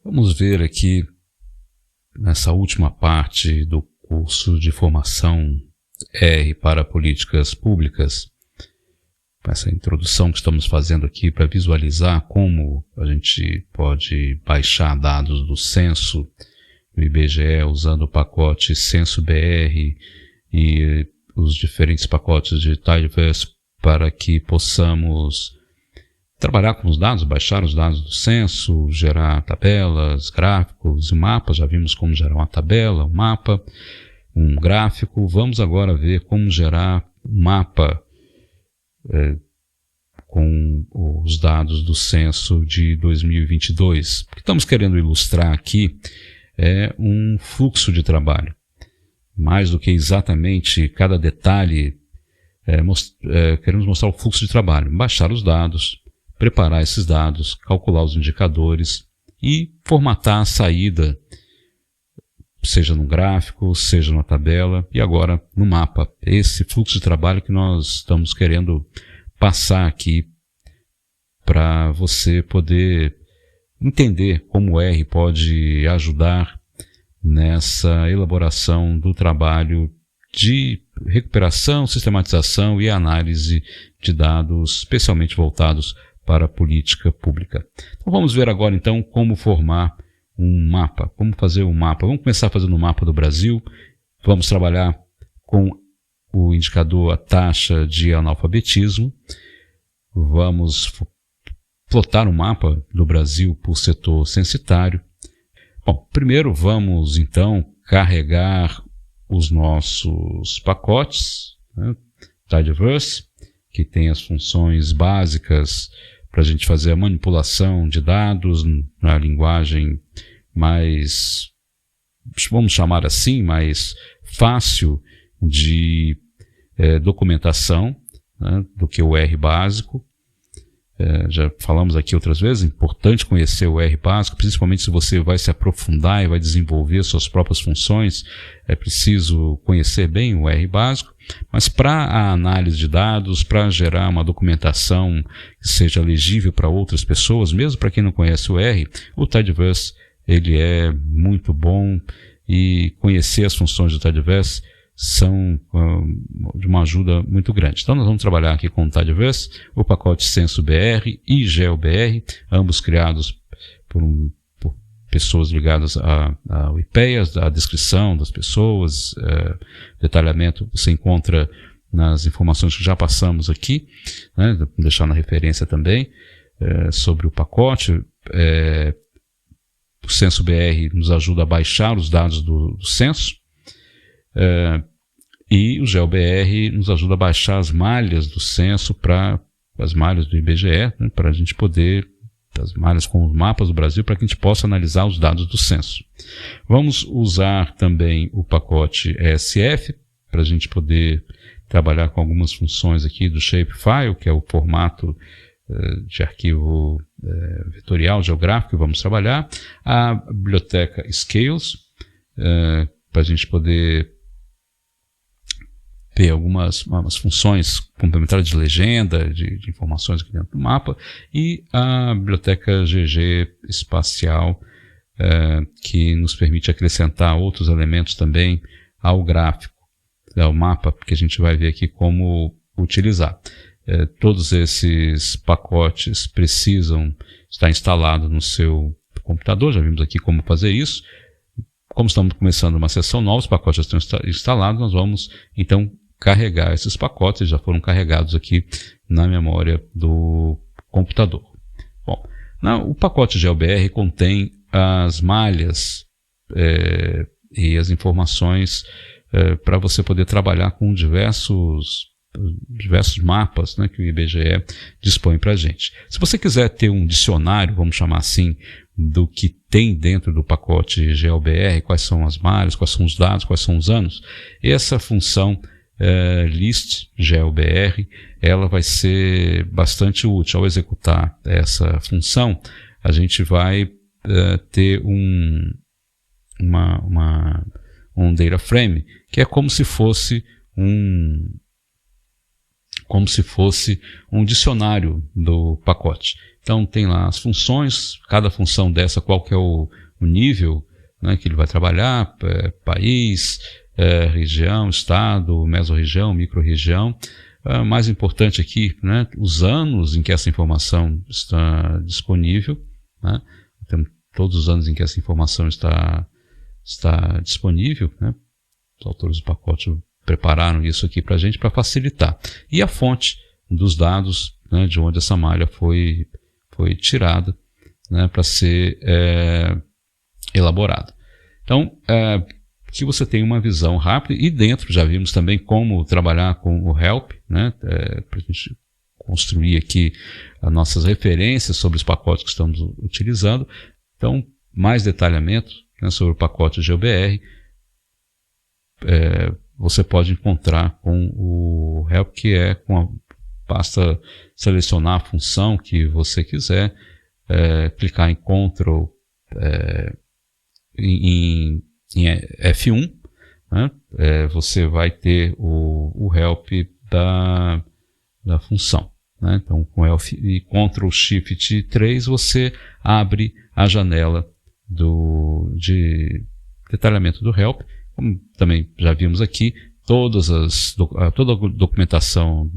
Vamos ver aqui, nessa última parte do curso de formação R para políticas públicas, essa introdução que estamos fazendo aqui para visualizar como a gente pode baixar dados do censo do IBGE usando o pacote Censo-BR e os diferentes pacotes de Tidyverse para que possamos trabalhar com os dados, baixar os dados do censo, gerar tabelas, gráficos e mapas. Já vimos como gerar uma tabela, um mapa, um gráfico. Vamos agora ver como gerar um mapa com os dados do censo de 2022. O que estamos querendo ilustrar aqui é um fluxo de trabalho. Mais do que exatamente cada detalhe, queremos mostrar o fluxo de trabalho. Baixar os dados, preparar esses dados, calcular os indicadores e formatar a saída, seja no gráfico, seja na tabela e agora no mapa. Esse fluxo de trabalho que nós estamos querendo passar aqui para você poder entender como o R pode ajudar nessa elaboração do trabalho de recuperação, sistematização e análise de dados especialmente voltados para a política pública. Então vamos ver agora então como formar um mapa, como fazer um mapa. Vamos começar fazendo um mapa do Brasil, vamos trabalhar com o indicador, a taxa de analfabetismo, vamos plotar um mapa do Brasil por setor censitário. Bom, primeiro vamos então carregar os nossos pacotes, Tidyverse, que tem as funções básicas para a gente fazer a manipulação de dados na linguagem mais, vamos chamar assim, mais fácil de documentação, do que o R básico. Já falamos aqui outras vezes, é importante conhecer o R básico, principalmente se você vai se aprofundar e vai desenvolver suas próprias funções, é preciso conhecer bem o R básico, mas para a análise de dados, para gerar uma documentação que seja legível para outras pessoas, mesmo para quem não conhece o R, o Tidyverse ele é muito bom e conhecer as funções do Tidyverse são de uma ajuda muito grande. Então nós vamos trabalhar aqui com o Tidyverse, o pacote Censo-BR e GeoBR, ambos criados por pessoas ligadas ao IPEA, a descrição das pessoas, detalhamento você encontra nas informações que já passamos aqui, vou deixar na referência também, sobre o pacote. O Censo-BR nos ajuda a baixar os dados do censo, e o GeoBR nos ajuda a baixar as malhas do censo para as malhas do IBGE, para a gente poder, as malhas com os mapas do Brasil, para que a gente possa analisar os dados do censo. Vamos usar também o pacote ESF, para a gente poder trabalhar com algumas funções aqui do Shapefile, que é o formato de arquivo vetorial, geográfico, que vamos trabalhar. A biblioteca Scales, para a gente poder ter algumas funções complementares de legenda, de informações aqui dentro do mapa, e a biblioteca GG espacial, que nos permite acrescentar outros elementos também ao gráfico, ao mapa, que a gente vai ver aqui como utilizar. Todos esses pacotes precisam estar instalados no seu computador, já vimos aqui como fazer isso. Como estamos começando uma sessão nova, os pacotes já estão instalados, nós vamos então carregar esses pacotes, já foram carregados aqui na memória do computador. Bom, o pacote GeoBR contém as malhas e as informações para você poder trabalhar com diversos mapas, que o IBGE dispõe para a gente. Se você quiser ter um dicionário, vamos chamar assim, do que tem dentro do pacote GeoBR, quais são as malhas, quais são os dados, quais são os anos, essa função list GeoBR, ela vai ser bastante útil. Ao executar essa função, a gente vai ter um data frame, que é como se fosse um dicionário do pacote. Então tem lá as funções, cada função dessa, qual que é o nível, né, que ele vai trabalhar, país, região, estado, mesorregião, microrregião. Mais importante aqui, né, os anos em que essa informação está disponível, né, temos todos os anos em que essa informação está disponível, né, os autores do pacote prepararam isso aqui para a gente para facilitar. E a fonte dos dados, né, de onde essa malha foi tirada, né, para ser elaborada. Então, que você tenha uma visão rápida, e dentro já vimos também como trabalhar com o help, né, para a gente construir aqui as nossas referências sobre os pacotes que estamos utilizando. Então, mais detalhamento, né, sobre o pacote GeoBR, você pode encontrar com o help, que é basta selecionar a função que você quiser, clicar em Ctrl em F1, né? Você vai ter o help da função, né? Então, com Ctrl Shift 3 você abre a janela de detalhamento do help. Como também já vimos aqui, toda a documentação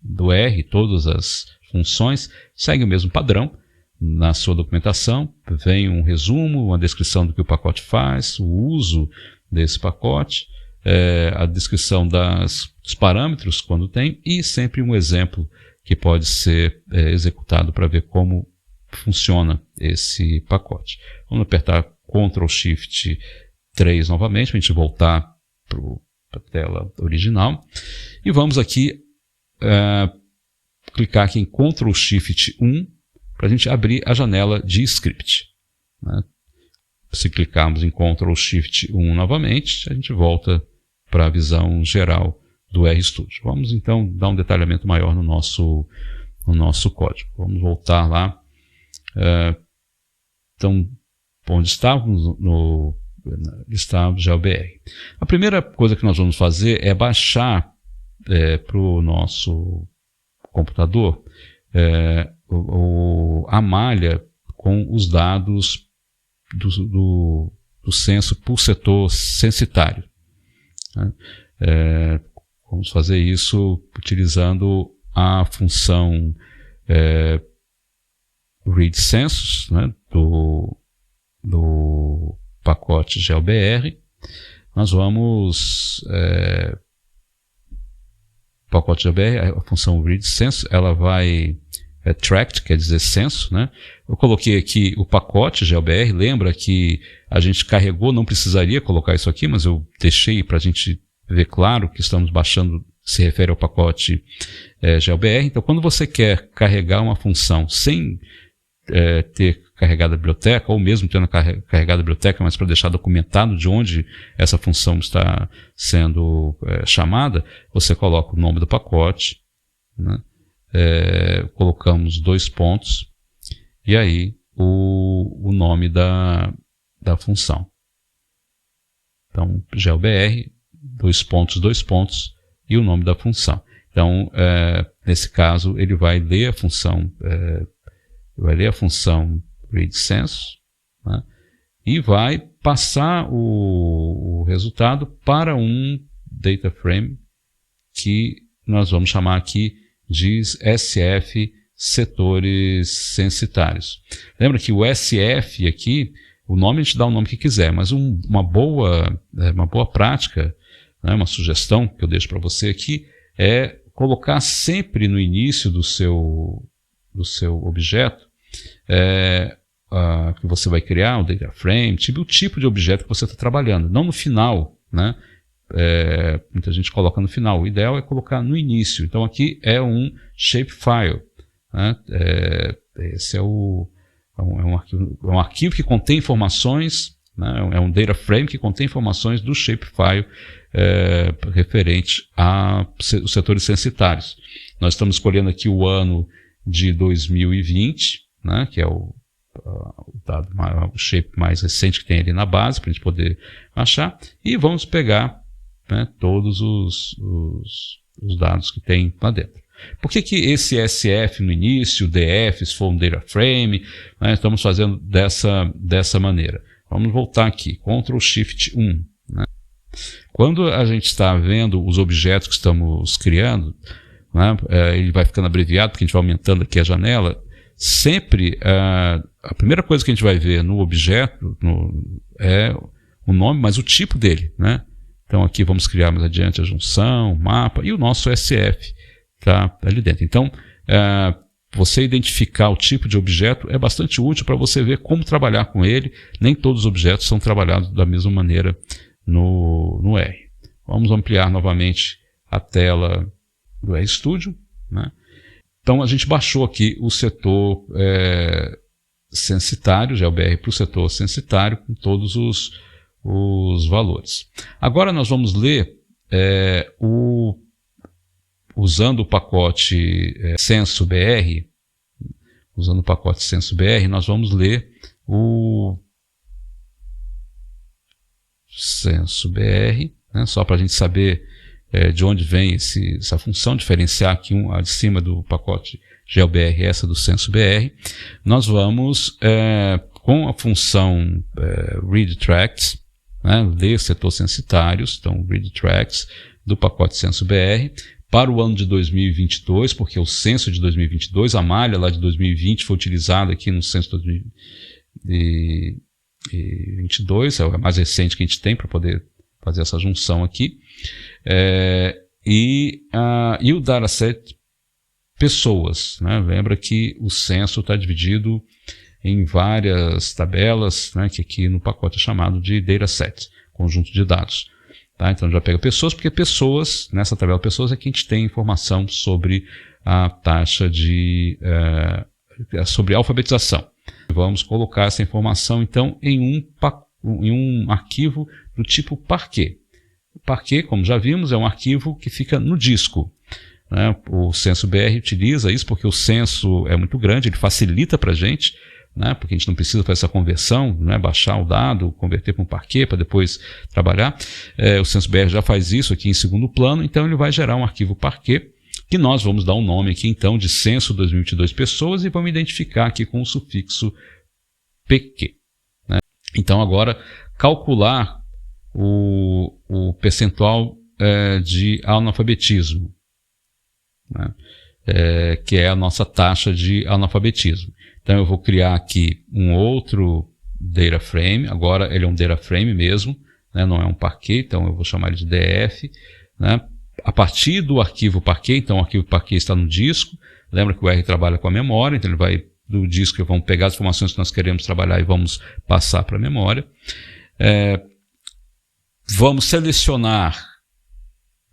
do R, todas as funções seguem o mesmo padrão. Na sua documentação vem um resumo, uma descrição do que o pacote faz, o uso desse pacote, a descrição dos parâmetros quando tem, e sempre um exemplo que pode ser executado para ver como funciona esse pacote. Vamos apertar Ctrl Shift 3 novamente, para a gente voltar para a tela original. E vamos aqui clicar aqui em Ctrl Shift 1 para a gente abrir a janela de script, né? Se clicarmos em Ctrl Shift 1 novamente, a gente volta para a visão geral do RStudio. Vamos então dar um detalhamento maior no nosso código. Vamos voltar lá. Então, onde estávamos? No GeoBR. A primeira coisa que nós vamos fazer é baixar para o nosso computador a malha com os dados do censo por setor censitário, né? Vamos fazer isso utilizando a função read census, né, do pacote GeoBR. Nós vamos pacote GeoBR, a função read census, ela vai tract, quer dizer censo, né? Eu coloquei aqui o pacote GeoBR, lembra que a gente carregou, não precisaria colocar isso aqui, mas eu deixei para a gente ver claro que estamos baixando, se refere ao pacote GeoBR. Então, quando você quer carregar uma função sem ter carregado a biblioteca, ou mesmo tendo carregado a biblioteca, mas para deixar documentado de onde essa função está sendo chamada, você coloca o nome do pacote, né? Colocamos 2 pontos, e aí o nome da função. Então, GeoBR, 2 pontos, e o nome da função. Então, nesse caso, ele vai ler a função read census, né, e vai passar o resultado para um data frame que nós vamos chamar aqui de SF setores censitários. Lembra que o SF aqui, o nome a gente dá o nome que quiser, mas uma boa prática, né, uma sugestão que eu deixo para você aqui, é colocar sempre no início do seu objeto que você vai criar, o data frame, o tipo de objeto que você está trabalhando, não no final, né? Muita gente coloca no final, o ideal é colocar no início. Então aqui é um shapefile, né? Esse é um arquivo que contém informações, né? É um data frame que contém informações do shapefile referente aos setores censitários. Nós estamos escolhendo aqui o ano de 2020, né? Que é o shape mais recente que tem ali na base, para a gente poder achar, e vamos pegar, né, todos os dados que tem lá dentro. Por que esse SF no início, DF, se for um data frame, né, estamos fazendo dessa maneira? Vamos voltar aqui, Ctrl Shift 1. Né? Quando a gente está vendo os objetos que estamos criando, né, ele vai ficando abreviado, porque a gente vai aumentando aqui a janela. Sempre a primeira coisa que a gente vai ver no objeto é o nome, mas o tipo dele. Né? Então aqui vamos criar mais adiante a junção, mapa e o nosso SF está ali dentro. Então, você identificar o tipo de objeto é bastante útil para você ver como trabalhar com ele. Nem todos os objetos são trabalhados da mesma maneira no R. Vamos ampliar novamente a tela do RStudio. Né? Então, a gente baixou aqui o setor censitário, GeoBR para o setor censitário, com todos os valores. Agora nós vamos ler usando o pacote CensoBR, nós vamos ler o CensoBR, né, só para a gente saber de onde vem essa função, diferenciar aqui de cima do pacote GeoBR essa do CensoBR. Nós vamos, com a função readTracts, né, ler setor censitários, então readTracts do pacote CensoBR, para o ano de 2022, porque o censo de 2022, a malha lá de 2020 foi utilizada aqui no censo de 2022, é o mais recente que a gente tem para poder fazer essa junção aqui. E o dataset pessoas. Né? Lembra que o censo está dividido em várias tabelas, né, que aqui no pacote é chamado de dataset, conjunto de dados. Tá? Então já pega pessoas, porque pessoas, nessa tabela pessoas é que a gente tem informação sobre a taxa sobre alfabetização. Vamos colocar essa informação então em um arquivo do tipo Parquet. O Parquet, como já vimos, é um arquivo que fica no disco. Né? O CensoBR utiliza isso porque o censo é muito grande, ele facilita para a gente, né? Porque a gente não precisa fazer essa conversão, né? Baixar o dado, converter para um Parquet para depois trabalhar. O CensoBR já faz isso aqui em segundo plano, então ele vai gerar um arquivo Parquet, que nós vamos dar um nome aqui então de censo 2022 pessoas e vamos identificar aqui com o sufixo PQ. Né? Então agora calcular o percentual de analfabetismo, né? Que é a nossa taxa de analfabetismo. Então eu vou criar aqui um outro data frame, agora ele é um data frame mesmo, né? Não é um Parquet, então eu vou chamar ele de DF. Né? A partir do arquivo Parquet, então o arquivo Parquet está no disco, lembra que o R trabalha com a memória, então ele vai do disco, vamos pegar as informações que nós queremos trabalhar e vamos passar para a memória. Vamos selecionar,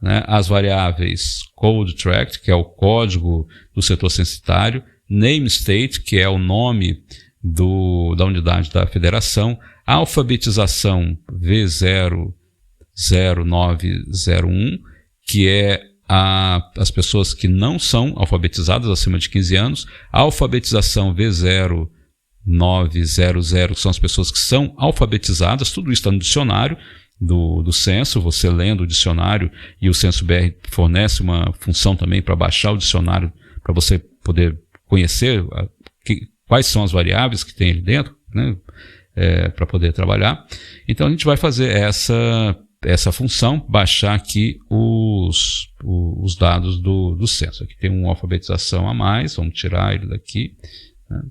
né, as variáveis CodeTract, que é o código do setor censitário, NameState, que é o nome da unidade da federação, alfabetização V00901, que é as pessoas que não são alfabetizadas acima de 15 anos, alfabetização V0900, que são as pessoas que são alfabetizadas, tudo isso está no dicionário do censo, você lendo o dicionário, e o CensoBR fornece uma função também para baixar o dicionário, para você poder conhecer quais são as variáveis que tem ali dentro, né, para poder trabalhar. Então a gente vai fazer essa função, baixar aqui os dados do censo. Aqui tem uma alfabetização a mais, vamos tirar ele daqui, né,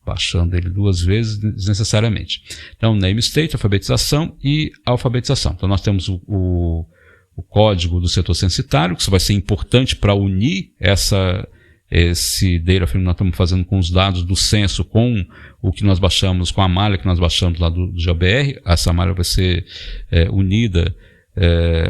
baixando ele duas vezes desnecessariamente. Então, NameState, alfabetização e alfabetização. Então nós temos o código do setor censitário, que isso vai ser importante para unir esse data frame que nós estamos fazendo com os dados do censo, com o que nós baixamos, com a malha que nós baixamos lá do GeoBR. Essa malha vai ser unida,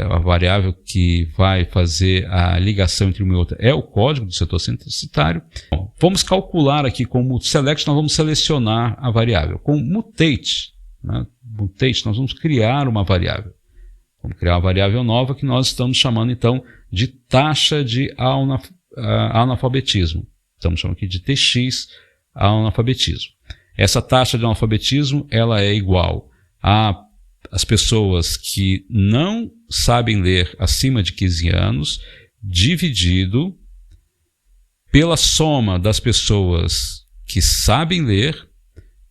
a variável que vai fazer a ligação entre uma e outra é o código do setor censitário. Bom, vamos calcular aqui com o select, nós vamos selecionar a variável. Com mutate, né, nós vamos criar uma variável. Vamos criar uma variável nova que nós estamos chamando então de taxa de analfabetismo. Estamos chamando aqui de TX analfabetismo. Essa taxa de analfabetismo ela é igual às pessoas que não sabem ler acima de 15 anos, dividido pela soma das pessoas que sabem ler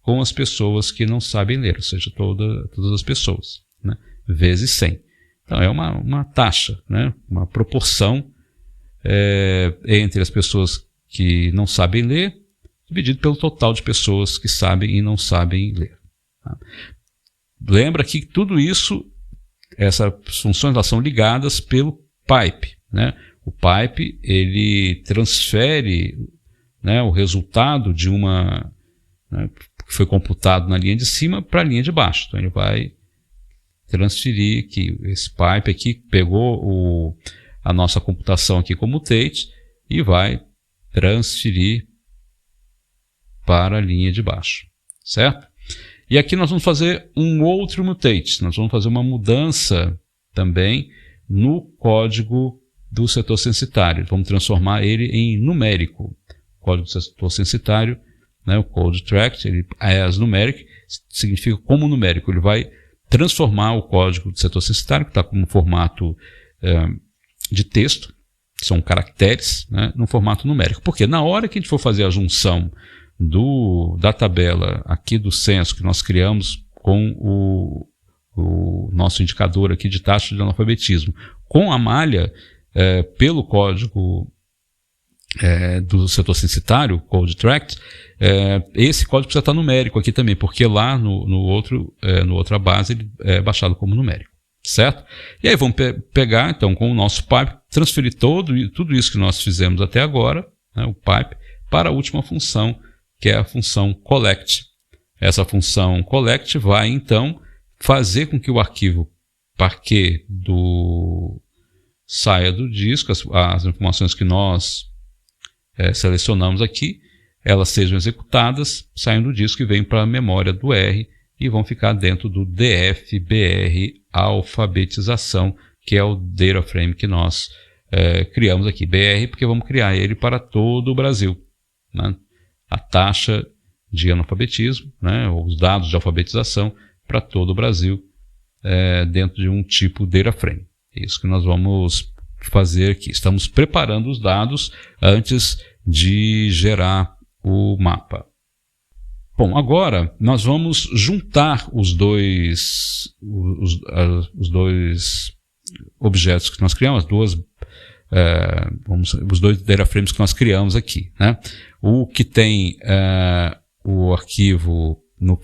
com as pessoas que não sabem ler, ou seja, todas as pessoas, né? Vezes 100. Então é uma taxa, né? Uma proporção entre as pessoas que não sabem ler, dividido pelo total de pessoas que sabem e não sabem ler. Tá? Lembra que tudo isso, essas funções, elas são ligadas pelo pipe, né? O pipe, ele transfere, né, o resultado de uma, né, que foi computado na linha de cima para a linha de baixo. Então ele vai transferir que esse pipe aqui pegou a nossa computação aqui como mutate e vai transferir para a linha de baixo, certo? E aqui nós vamos fazer um outro mutate, nós vamos fazer uma mudança também no código do setor censitário. Vamos transformar ele em numérico. O código do setor censitário, né, o code tract, ele é as numeric, significa como numérico. Ele vai transformar o código do setor censitário, que está como formato de texto, que são caracteres, né, no formato numérico. Porque na hora que a gente for fazer a junção da tabela aqui do censo que nós criamos com o nosso indicador aqui de taxa de analfabetismo, com a malha, pelo código do setor censitário, code tract, esse código precisa estar numérico aqui também, porque lá no outra base ele é baixado como numérico, certo? E aí vamos pegar, então, com o nosso pipe, transferir tudo isso que nós fizemos até agora, né, o pipe, para a última função, que é a função collect. Essa função collect vai, então, fazer com que o arquivo parquet saia do disco, as informações que nós selecionamos aqui, elas sejam executadas, saiam do disco e vêm para a memória do R e vão ficar dentro do DF-BR alfabetização, que é o data frame que nós criamos aqui. BR porque vamos criar ele para todo o Brasil, né? A taxa de analfabetismo, né? Os dados de alfabetização para todo o Brasil dentro de um tipo data frame. É isso que nós vamos fazer aqui. Estamos preparando os dados antes de gerar o mapa. Bom, agora nós vamos juntar os dois objetos que nós criamos, os dois data frames que nós criamos aqui, né? O que tem o arquivo no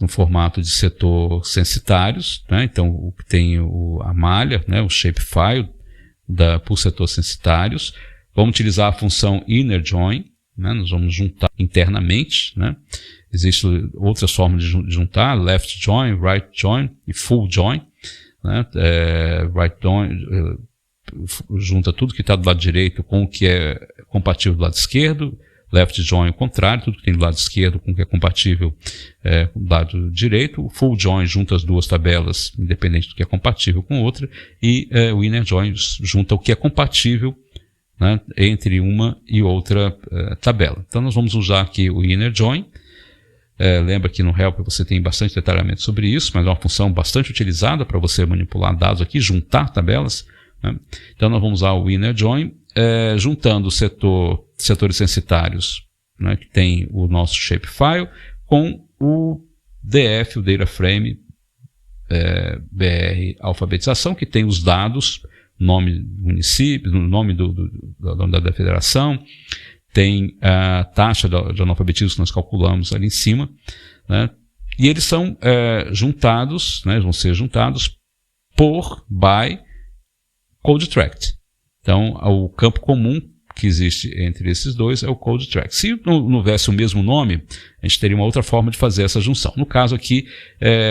formato de setor censitários, né? Então o que tem a malha, né? O shapefile por setor censitários. Vamos utilizar a função inner join, né? Nós vamos juntar internamente, né? Existem outras formas de juntar, left join, right join e full join, né? Right join junta tudo que está do lado direito com o que é compatível do lado esquerdo, left join o contrário, tudo que tem do lado esquerdo com o que é compatível com o lado direito, o full join junta as duas tabelas, independente do que é compatível com outra, e o inner join junta o que é compatível, né, entre uma e outra tabela. Então nós vamos usar aqui o inner join. Lembra que no help você tem bastante detalhamento sobre isso, mas é uma função bastante utilizada para você manipular dados aqui, juntar tabelas, né? Então nós vamos usar o inner join, juntando os setores censitários, né, que tem o nosso shapefile, com o DF, o data frame BR alfabetização, que tem os dados, nome do município, nome da federação, tem a taxa de analfabetismo que nós calculamos ali em cima, né? E eles são juntados, né, vão ser juntados by code tract. Então, o campo comum que existe entre esses dois é o code tract. Se não houvesse o mesmo nome, a gente teria uma outra forma de fazer essa junção. No caso aqui,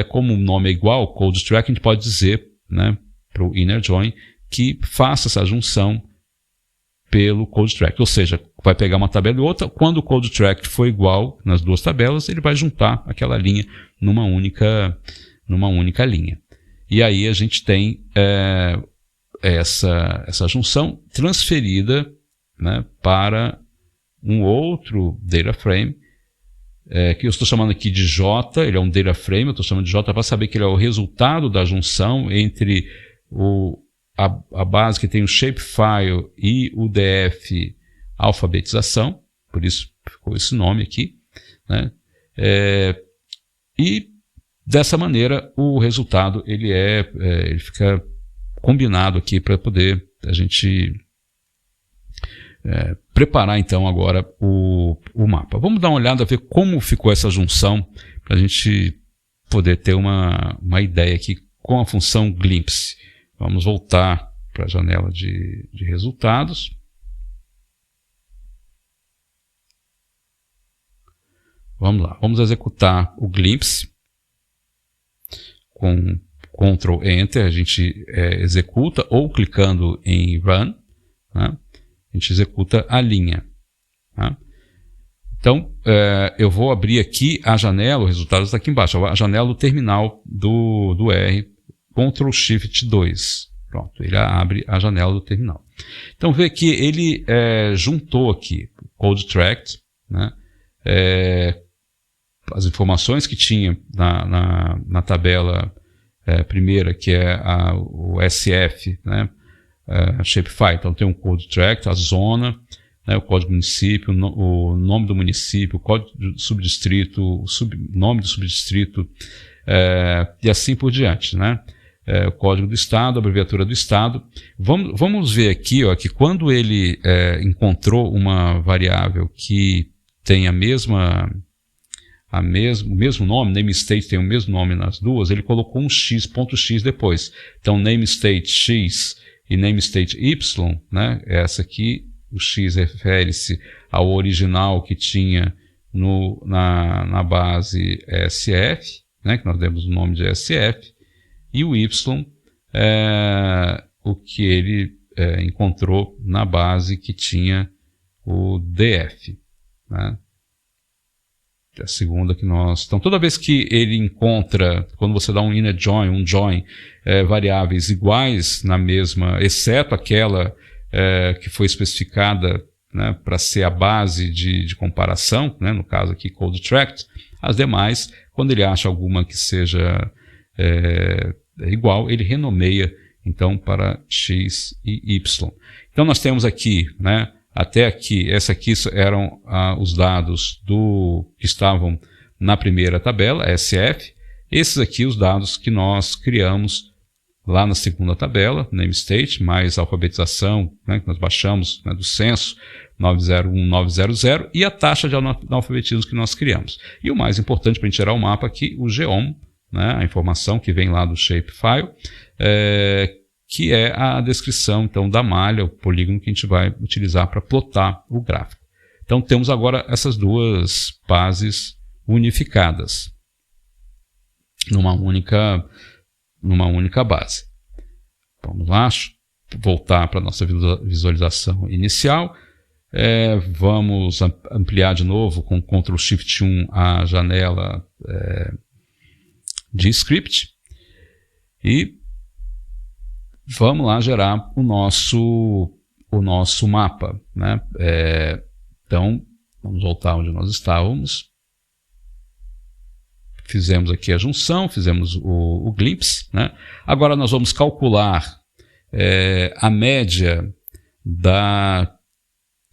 como o nome é igual, code tract, a gente pode dizer, né, para o inner join que faça essa junção pelo code tract, ou seja, vai pegar uma tabela e outra, quando o code tract for igual nas duas tabelas, ele vai juntar aquela linha numa única linha. E aí a gente tem essa junção transferida, né, para um outro data frame, que eu estou chamando aqui de J, ele é um data frame, eu estou chamando de J para saber que ele é o resultado da junção entre a base que tem o shapefile e o DF alfabetização, por isso ficou esse nome aqui, né? E dessa maneira o resultado ele fica combinado aqui para poder a gente preparar então agora o mapa. Vamos dar uma olhada, ver como ficou essa junção, para a gente poder ter uma ideia aqui com a função glimpse. Vamos voltar para a janela de resultados. Vamos lá, vamos executar o glimpse com Ctrl Enter, a gente executa, ou clicando em Run, né? A gente executa a linha. Tá? Então, eu vou abrir aqui a janela, o resultado está aqui embaixo, a janela do terminal do R, Ctrl Shift 2. Pronto, ele abre a janela do terminal. Então, vê que ele juntou aqui Code Tract, né? As informações que tinha na tabela primeira, que é o SF, né? Shapefile. Então tem um Code Tract, a zona, né? O código do município, o nome do município, o código do subdistrito, o nome do subdistrito, e assim por diante, né? O código do estado, a abreviatura do estado. Vamos ver aqui, ó, que quando ele encontrou uma variável que tem o mesmo nome, namestate tem o mesmo nome nas duas, ele colocou um x, ponto x depois. Então, namestate x e namestate y, né? Essa aqui, o x refere-se ao original que tinha na base SF, né? Que nós demos o nome de SF, e o y, o que ele encontrou na base que tinha o DF, né? A segunda que nós... Então, toda vez que ele encontra, quando você dá um inner join, variáveis iguais na mesma, exceto aquela que foi especificada, né, para ser a base de comparação, né, no caso aqui Code Tract, as demais, quando ele acha alguma que seja igual, ele renomeia então para x e y. Então, nós temos aqui, né, até aqui, eram os dados que estavam na primeira tabela, SF. Esses aqui, os dados que nós criamos lá na segunda tabela, namestate, mais alfabetização, né, que nós baixamos, né, do censo 901-900, e a taxa de analfabetismo que nós criamos. E o mais importante para a gente gerar o mapa aqui, o geom, né, a informação que vem lá do shapefile, que é a descrição então da malha, o polígono que a gente vai utilizar para plotar o gráfico. Então temos agora essas duas bases unificadas numa única base. Vamos lá, voltar para a nossa visualização inicial. Vamos ampliar de novo com Ctrl Shift 1 a janela de script e vamos lá gerar o nosso mapa, né? Então, vamos voltar onde nós estávamos. Fizemos aqui a junção, fizemos o glimpse, né? Agora nós vamos calcular a média da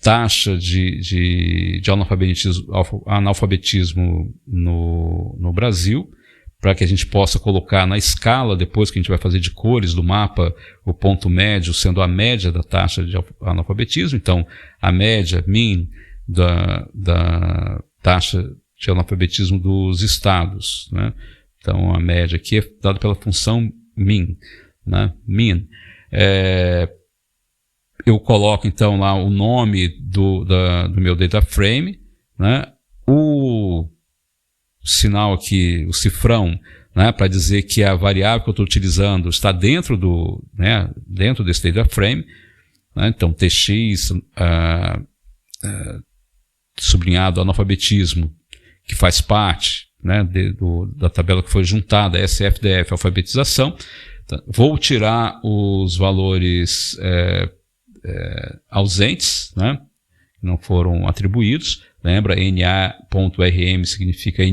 taxa de analfabetismo no Brasil, para que a gente possa colocar na escala, depois que a gente vai fazer de cores do mapa, o ponto médio sendo a média da taxa de analfabetismo. Então, a média, mean, da taxa de analfabetismo dos estados, né? Então, a média aqui é dada pela função mean, né? Mean. Eu coloco, então, lá o nome do meu data frame, né? O sinal aqui, o cifrão, né, para dizer que a variável que eu estou utilizando está dentro dentro desse data frame, né? Então tx sublinhado analfabetismo, que faz parte, né, da tabela que foi juntada, SFDF, alfabetização. Então, vou tirar os valores ausentes, né, que não foram atribuídos. Lembra, NA.RM significa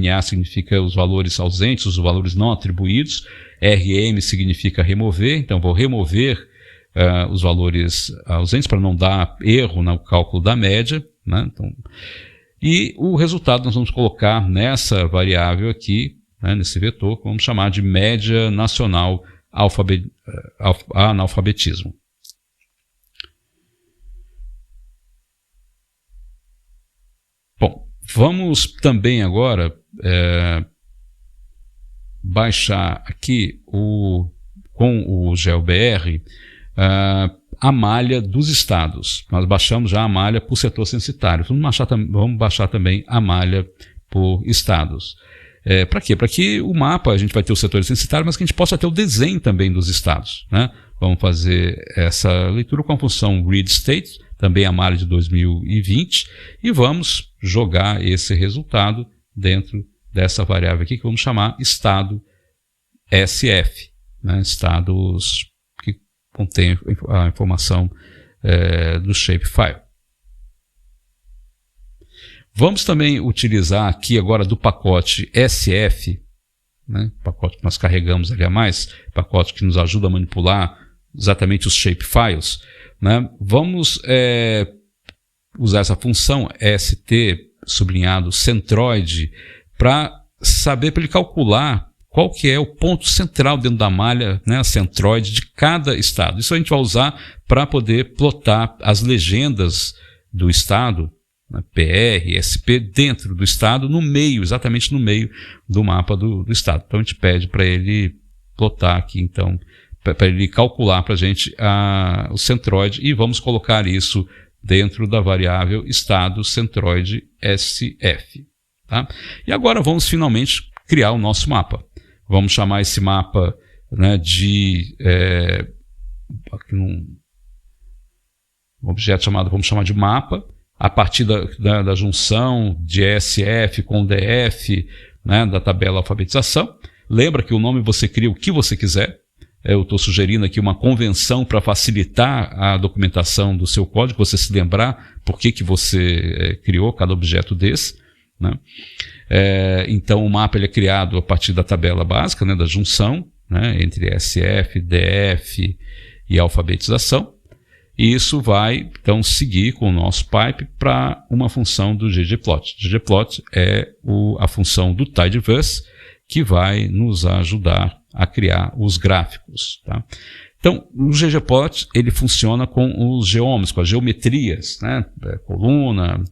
os valores ausentes, os valores não atribuídos. RM significa remover, então vou remover os valores ausentes para não dar erro no cálculo da média, né? Então, e o resultado nós vamos colocar nessa variável aqui, né, nesse vetor, que vamos chamar de média nacional analfabetismo. Bom, vamos também agora baixar aqui com o GeoBR a malha dos estados. Nós baixamos já a malha por setor censitário. Vamos baixar também a malha por estados. Para quê? Para que o mapa, a gente vai ter o setor censitário, mas que a gente possa ter o desenho também dos estados, né? Vamos fazer essa leitura com a função readState, também a malha de 2020, e vamos jogar esse resultado dentro dessa variável aqui, que vamos chamar estado SF, né? Estados que contém a informação do shapefile. Vamos também utilizar aqui agora do pacote SF, né? Pacote que nós carregamos ali a mais, pacote que nos ajuda a manipular exatamente os shapefiles, né? Vamos usar essa função ST sublinhado centroid para saber, para ele calcular qual que é o ponto central dentro da malha, né, centroide de cada estado. Isso a gente vai usar para poder plotar as legendas do estado, né, PR, SP, dentro do estado, no meio, exatamente no meio do mapa do estado. Então a gente pede para ele plotar aqui, então, para ele calcular para a gente o centroide, e vamos colocar isso dentro da variável estado centroide SF. Tá? E agora vamos finalmente criar o nosso mapa. Vamos chamar esse mapa, né, de aqui um objeto chamado, vamos chamar de mapa, a partir da junção de SF com DF, né, da tabela alfabetização. Lembra que o nome você cria o que você quiser. Eu estou sugerindo aqui uma convenção para facilitar a documentação do seu código, você se lembrar por que você criou cada objeto desse, né? Então o mapa ele é criado a partir da tabela básica, né, da junção, né, entre SF, DF e alfabetização. E isso vai então seguir com o nosso pipe para uma função do ggplot. ggplot é a função do tidyverse que vai nos ajudar a criar os gráficos. Tá? Então, o ggplot ele funciona com os geomas, com as geometrias, né? Coluna,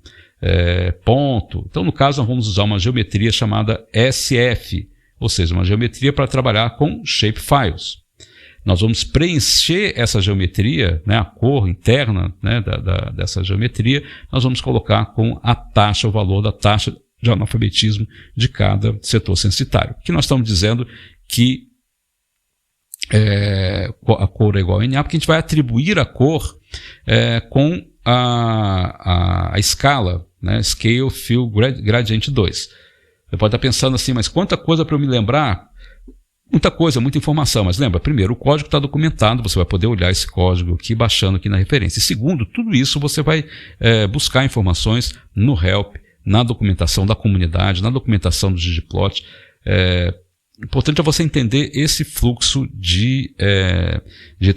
ponto. Então, no caso, nós vamos usar uma geometria chamada SF, ou seja, uma geometria para trabalhar com shapefiles. Nós vamos preencher essa geometria, né, a cor interna, né, dessa geometria, nós vamos colocar com a taxa, o valor da taxa de analfabetismo de cada setor censitário. Que nós estamos dizendo que a cor é igual a NA, porque a gente vai atribuir a cor com a escala, né, Scale Fill Gradient 2. Você pode estar pensando assim, mas quanta coisa para eu me lembrar? Muita coisa, muita informação, mas lembra, primeiro, o código está documentado, você vai poder olhar esse código aqui, baixando aqui na referência. E segundo, tudo isso você vai buscar informações no help, na documentação da comunidade, na documentação do ggplot. Importante é você entender esse fluxo de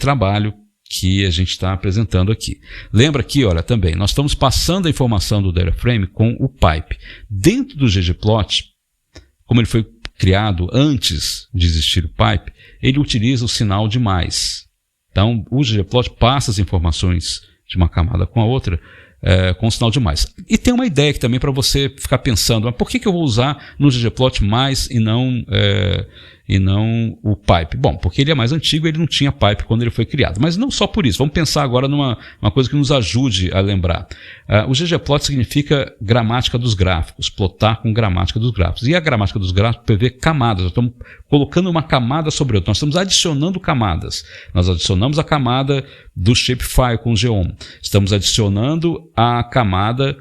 trabalho que a gente está apresentando aqui. Lembra aqui, olha, também, nós estamos passando a informação do DataFrame com o pipe. Dentro do ggplot, como ele foi criado antes de existir o pipe, ele utiliza o sinal de mais. Então, o ggplot passa as informações de uma camada com a outra com o sinal de mais. E tem uma ideia aqui também para você ficar pensando, mas por que eu vou usar no ggplot mais e não o pipe? Bom, porque ele é mais antigo e ele não tinha pipe quando ele foi criado. Mas não só por isso. Vamos pensar agora numa coisa que nos ajude a lembrar. O ggplot significa gramática dos gráficos, plotar com gramática dos gráficos. E a gramática dos gráficos prevê camadas. Nós estamos colocando uma camada sobre outra. Nós estamos adicionando camadas. Nós adicionamos a camada do shapefile com o geoma. Estamos adicionando a camada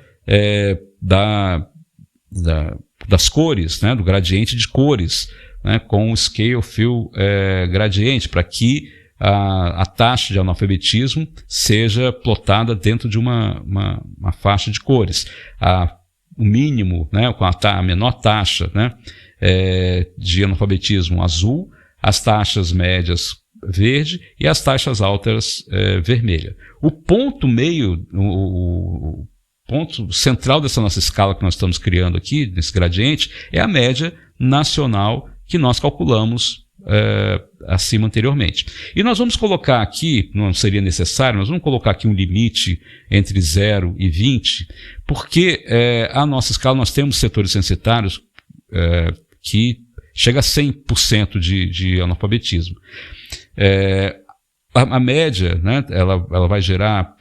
das cores, né, do gradiente de cores, né, com o Scale Fill Gradient, para que a taxa de analfabetismo seja plotada dentro de uma faixa de cores. O mínimo, né, com a menor taxa, né, de analfabetismo azul, as taxas médias verde e as taxas altas vermelha. O ponto meio, o ponto central dessa nossa escala que nós estamos criando aqui, nesse gradiente, é a média nacional que nós calculamos acima anteriormente. E nós vamos colocar aqui, não seria necessário, nós vamos colocar aqui um limite entre 0 e 20, porque a nossa escala, nós temos setores censitários que chega a 100% de analfabetismo. A média, né, ela vai gerar,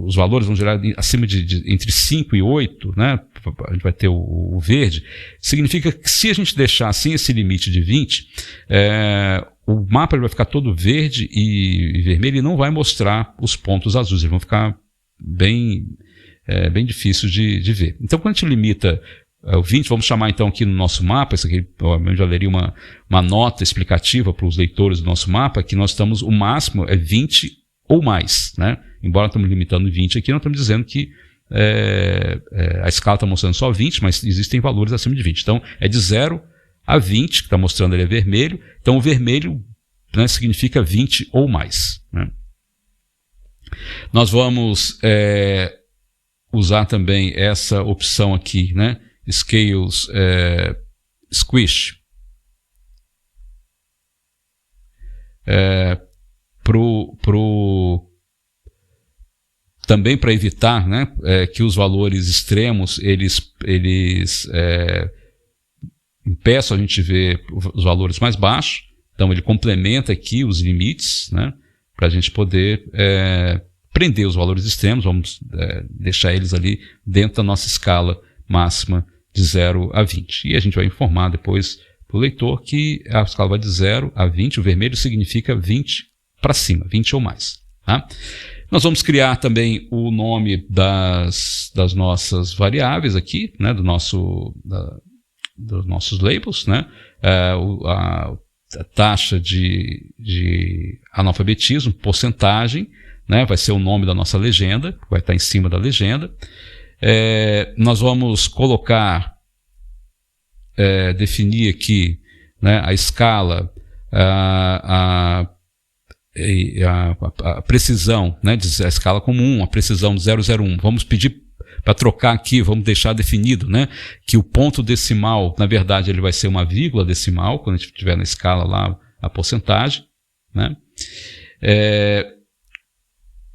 os valores vão gerar acima entre 5 e 8, né, a gente vai ter o verde, significa que se a gente deixar assim esse limite de 20, o mapa vai ficar todo verde e vermelho e não vai mostrar os pontos azuis, eles vão ficar bem difíceis de ver. Então, quando a gente limita o 20, vamos chamar então aqui no nosso mapa, isso aqui eu já leria uma nota explicativa para os leitores do nosso mapa, que nós estamos, o máximo é 20 ou mais, né? Embora estamos limitando em 20 aqui, nós estamos dizendo que a escala está mostrando só 20, mas existem valores acima de 20. Então, é de 0 a 20, que está mostrando ele é vermelho. Então, o vermelho, né, significa 20 ou mais, né? Nós vamos usar também essa opção aqui, né? Scales Squish também para evitar, né, que os valores extremos eles impeçam a gente ver os valores mais baixos. Então ele complementa aqui os limites, né, para a gente poder prender os valores extremos. Vamos deixar eles ali dentro da nossa escala máxima de 0 a 20. E a gente vai informar depois para o leitor que a escala vai de 0 a 20, o vermelho significa 20 para cima, 20 ou mais. Tá? Nós vamos criar também o nome das nossas variáveis aqui, né, dos nossos labels, né, a taxa de analfabetismo, porcentagem, né, vai ser o nome da nossa legenda, vai estar em cima da legenda. Nós vamos colocar, definir aqui, né, a escala, a precisão, né, a escala como 1, a precisão de 001. Vamos pedir para trocar aqui, vamos deixar definido, né, que o ponto decimal, na verdade, ele vai ser uma vírgula decimal, quando a gente tiver na escala lá a porcentagem, né.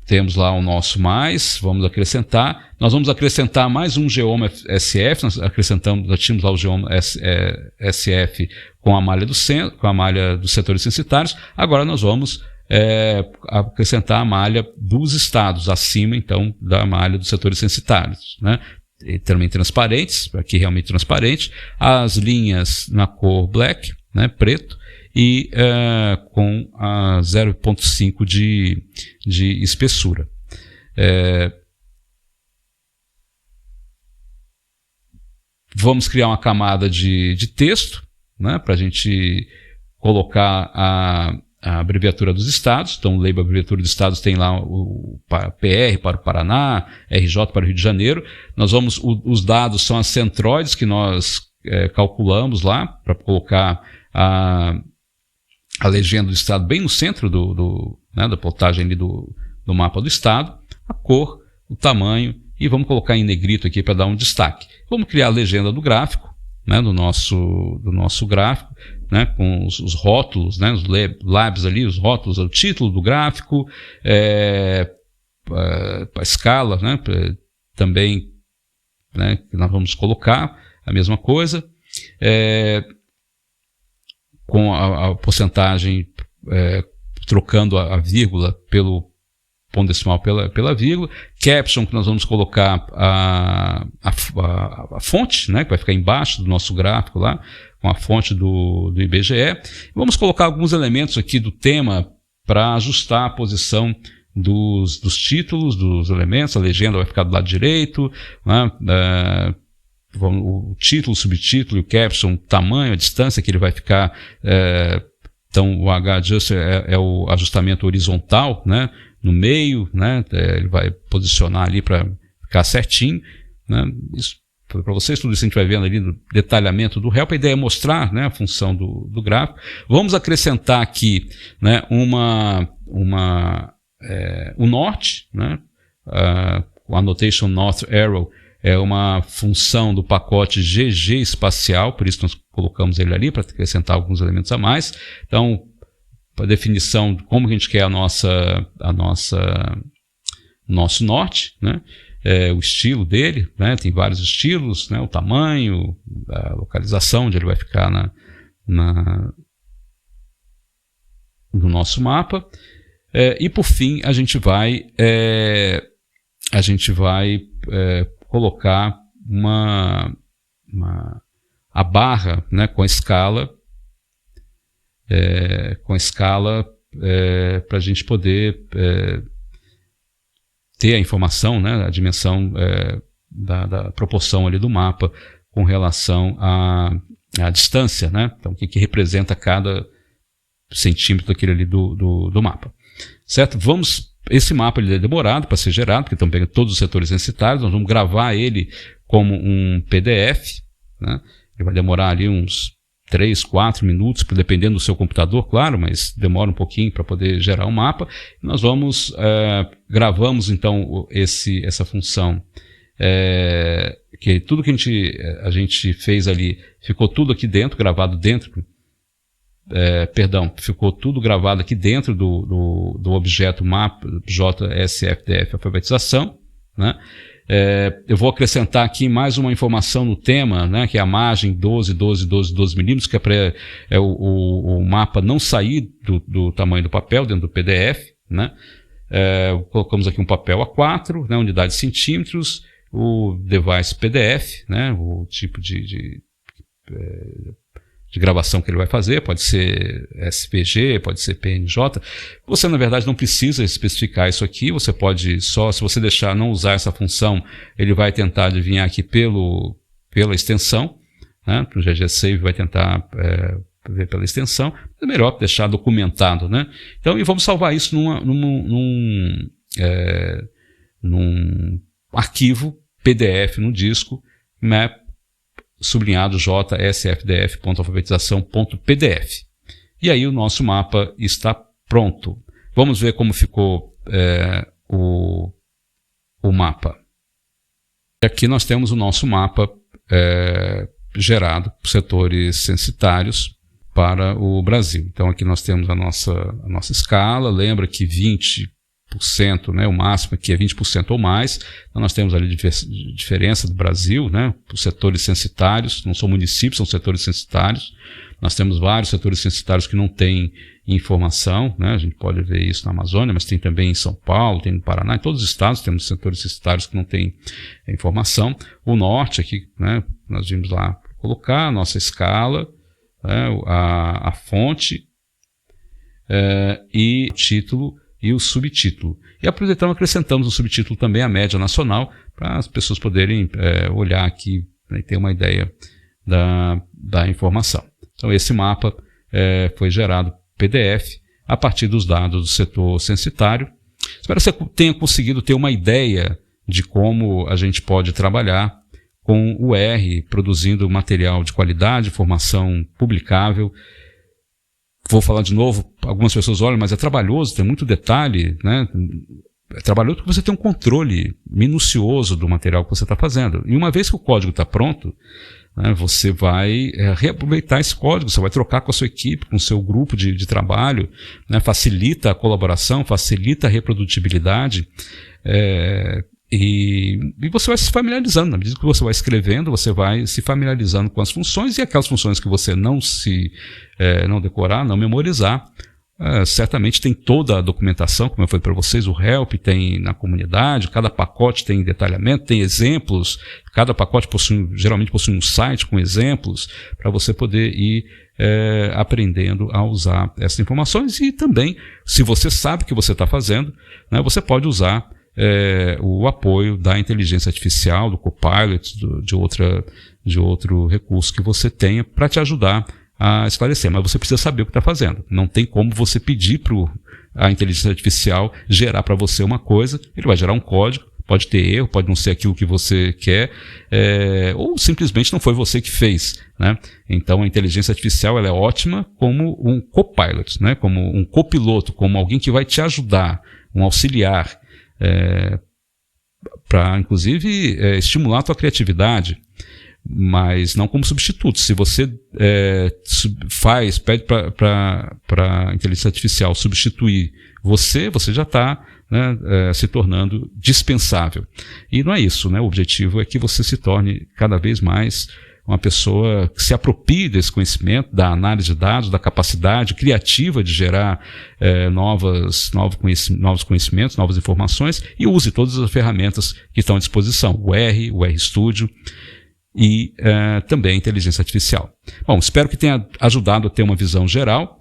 Temos lá o nosso mais, vamos acrescentar. Nós vamos acrescentar mais um geoma SF, nós tínhamos lá o geoma SF com a malha dos setores censitários. Agora nós vamos acrescentar a malha dos estados, acima então da malha dos setores censitários, né? E também transparentes, aqui realmente transparente, as linhas na cor black, né, preto, e com a 0,5 de espessura. Vamos criar uma camada de texto, né, para a gente colocar a abreviatura dos estados. Então, o label abreviatura dos estados tem lá o PR para o Paraná, RJ para o Rio de Janeiro. Os dados são as centroides que nós calculamos lá para colocar a legenda do estado bem no centro da plotagem ali do mapa do estado, a cor, o tamanho, e vamos colocar em negrito aqui para dar um destaque. Vamos criar a legenda do gráfico, né, do nosso gráfico, né, com os rótulos, né, os labs ali, os rótulos, o título do gráfico, a escala, né, também, né, que nós vamos colocar a mesma coisa, com a porcentagem, trocando a vírgula pelo ponto decimal pela vírgula. Caption, que nós vamos colocar a fonte, né, que vai ficar embaixo do nosso gráfico lá, com a fonte do IBGE. Vamos colocar alguns elementos aqui do tema para ajustar a posição dos títulos, dos elementos. A legenda vai ficar do lado direito, né, o título, o subtítulo e o caption, o tamanho, a distância que ele vai ficar. Então, o H-Adjuster é o ajustamento horizontal, né, no meio, né, ele vai posicionar ali para ficar certinho, né, isso falei para vocês, tudo isso a gente vai vendo ali no detalhamento do help. A ideia é mostrar, né, a função do gráfico. Vamos acrescentar aqui, né, o norte, né, o annotation north arrow é uma função do pacote GG espacial, por isso nós colocamos ele ali para acrescentar alguns elementos a mais. Então, a definição de como a gente quer nosso norte, né? O estilo dele, né? Tem vários estilos, né? O tamanho, a localização onde ele vai ficar no nosso mapa. E por fim a gente vai colocar a barra, né, com a escala para a gente poder ter a informação, né, a dimensão da proporção ali do mapa com relação à distância, né? Então, o que representa cada centímetro daquele ali do mapa, certo? Esse mapa ele é demorado para ser gerado, porque estão pegando todos os setores censitários. Nós vamos gravar ele como um PDF, né? Ele vai demorar ali uns 3, 4 minutos, dependendo do seu computador, claro, mas demora um pouquinho para poder gerar um mapa. Nós gravamos então essa função, que tudo que a gente fez ali ficou tudo aqui dentro, gravado dentro. Ficou tudo gravado aqui dentro do objeto mapa JSFDF alfabetização, né? Eu vou acrescentar aqui mais uma informação no tema, né, que é a margem 12 milímetros, que é para o mapa não sair do tamanho do papel dentro do PDF, né? Colocamos aqui um papel A4, né, unidade de centímetros, o device PDF, né, o tipo de gravação que ele vai fazer, pode ser SVG, pode ser PNJ. Você, na verdade, não precisa especificar isso aqui, você pode só, se você não usar essa função, ele vai tentar adivinhar aqui pela extensão, né? O GG Save vai tentar ver pela extensão, é melhor deixar documentado, né? Então, e vamos salvar isso num arquivo PDF no disco, map sublinhado jsfdf.alfabetização.pdf. E aí o nosso mapa está pronto. Vamos ver como ficou o mapa. Aqui nós temos o nosso mapa gerado por setores censitários para o Brasil. Então aqui nós temos a nossa escala. Lembra que 20%, né, o máximo aqui é 20% ou mais. Então nós temos ali diferença do Brasil, né, os setores censitários, não são municípios, são setores censitários. Nós temos vários setores censitários que não têm informação, né, a gente pode ver isso na Amazônia, mas tem também em São Paulo, tem no Paraná, em todos os estados temos setores censitários que não têm informação. O norte aqui, né, nós vimos lá colocar a nossa escala, né, a fonte e o título e o subtítulo. E aproveitamos, acrescentamos no subtítulo também a média nacional, para as pessoas poderem olhar aqui, né, e ter uma ideia da informação. Então esse mapa foi gerado PDF a partir dos dados do setor censitário. Espero que você tenha conseguido ter uma ideia de como a gente pode trabalhar com o R, produzindo material de qualidade, informação publicável. Vou falar de novo, algumas pessoas olham, mas é trabalhoso, tem muito detalhe, né? É trabalhoso porque você tem um controle minucioso do material que você está fazendo. E uma vez que o código está pronto, né, você vai reaproveitar esse código, você vai trocar com a sua equipe, com o seu grupo de trabalho, né? Facilita a colaboração, facilita a reprodutibilidade, e você vai se familiarizando. Na medida que você vai escrevendo, você vai se familiarizando com as funções, e aquelas funções que você não decorar, não memorizar, certamente tem toda a documentação, como eu falei para vocês, o help tem na comunidade, cada pacote tem detalhamento, tem exemplos, cada pacote geralmente possui um site com exemplos, para você poder ir aprendendo a usar essas informações. E também, se você sabe o que você está fazendo, né, você pode usar o apoio da inteligência artificial, do Copilot, de outro recurso que você tenha para te ajudar a esclarecer. Mas você precisa saber o que está fazendo. Não tem como você pedir para a inteligência artificial gerar para você uma coisa. Ele vai gerar um código, Pode ter erro, pode não ser aquilo que você quer, ou simplesmente não foi você que fez, né? Então a inteligência artificial ela é ótima como um copilot, né? Como um copiloto, como alguém que vai te ajudar, um auxiliar, para inclusive estimular a tua criatividade, mas não como substituto. Se você pede para a inteligência artificial substituir você já está, né, se tornando dispensável. E não é isso, né? O objetivo é que você se torne cada vez mais uma pessoa que se aproprie desse conhecimento, da análise de dados, da capacidade criativa de gerar novos conhecimentos, novas informações, e use todas as ferramentas que estão à disposição, o RStudio e também a inteligência artificial. Bom, espero que tenha ajudado a ter uma visão geral.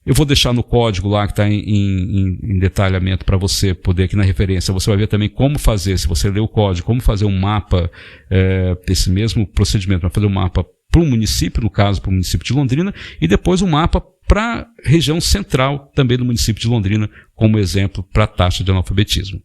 Eu vou deixar no código lá que está em detalhamento para você poder, aqui na referência, você vai ver também como fazer, se você ler o código, como fazer um mapa desse mesmo procedimento, para fazer um mapa para um município, no caso para o município de Londrina, e depois um mapa para a região central também do município de Londrina, como exemplo para a taxa de analfabetismo.